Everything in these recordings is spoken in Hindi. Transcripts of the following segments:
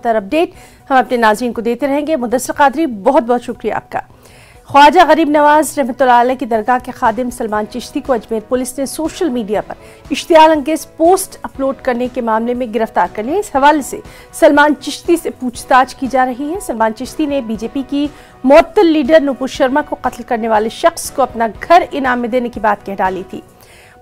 तर अपडेट हम अपने नाज़रीन को देते रहेंगे। मुदस्सिर कादरी, बहुत बहुत शुक्रिया आपका। ख्वाजा गरीब नवाज रहमतुल्लाह अलैह की दरगाह के खादिम सलमान चिश्ती को अजमेर पुलिस ने सोशल मीडिया पर इश्तियाल अंगेज पोस्ट अपलोड करने के मामले में गिरफ्तार कर लिया। इस हवाले से सलमान चिश्ती से पूछताछ की जा रही है। सलमान चिश्ती ने बीजेपी की मुअत्तल लीडर नुपुर शर्मा को कत्ल करने वाले शख्स को अपना घर इनाम में देने की बात कह डाली थी।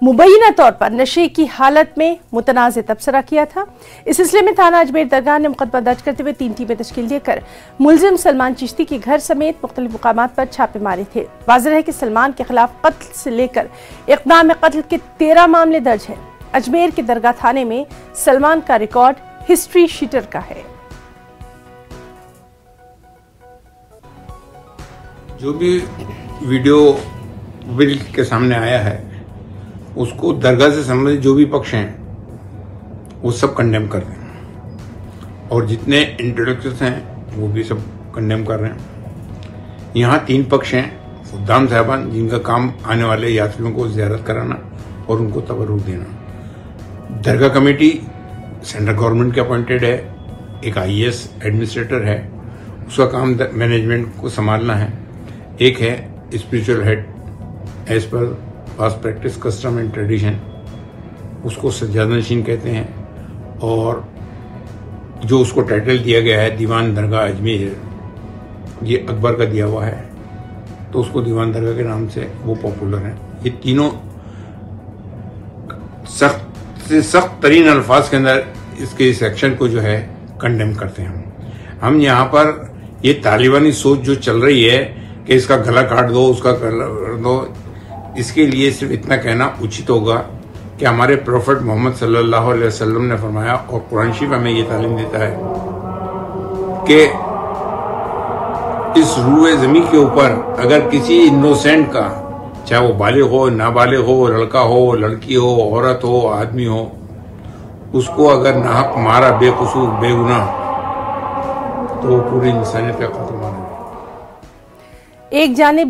मुबैना तौर पर नशे की हालत में मुतनाज़ तबसरा किया था। इस सिलसिले में थाना अजमेर दरगाह ने मुकदमा दर्ज करते हुए 3 टीमें तश्कील देकर मुलजिम सलमान चिश्ती के घर समेत मुख्तलिफ मुकामात पर छापे मारे थे। वाज़ेह है कि सलमान के खिलाफ कत्ल से लेकर इक़दाम कत्ल के 13 मामले दर्ज हैं। अजमेर के दरगाह थाने में सलमान का रिकॉर्ड हिस्ट्री शीटर का है। जो भी वीडियो बिल के सामने आया है उसको दरगाह से संबंधित जो भी पक्ष हैं वो सब कंडेम कर रहे हैं और जितने इंटेलेक्चुअल्स हैं वो भी सब कंडेम कर रहे हैं। यहाँ 3 पक्ष हैं, खुद्दाम साहबान जिनका काम आने वाले यात्रियों को ज़ियारत कराना और उनको तबर्रुक देना। दरगाह कमेटी सेंट्रल गवर्नमेंट के अपॉइंटेड है, एक IAS एडमिनिस्ट्रेटर है, उसका काम मैनेजमेंट को संभालना है। एक है spiritual head as per past practice custom and tradition, उसको सज्जादनशीन कहते हैं, और जो उसको टाइटल दिया गया है दीवान दरगाह अजमेर, ये अकबर का दिया हुआ है तो उसको दीवान दरगाह के नाम से वो पॉपुलर है। ये तीनों सख्त से सख्त तरीन अल्फाज के अंदर इसके इस एक्शन को जो है कंडेम करते हैं। हम यहाँ पर ये तालिबानी सोच जो चल रही है कि इसका गला काट दो, उसका गला काट दो, इसके लिए सिर्फ इतना कहना उचित होगा कि हमारे प्रोफेट मोहम्मद सल्लल्लाहु अलैहि वसल्लम ने फरमाया और कुरान शरीफ हमें ये तालीम देता है कि इस रूए ज़मीन के ऊपर अगर किसी इनोसेंट का, चाहे वो बालिग हो, नाबालिग हो, लड़का हो, लड़की हो, औरत हो, आदमी हो, उसको अगर नाहक मारा बेकसूर बेगुनाह तो वो पूरी इंसानियत का खत्म होगा। एक जानिब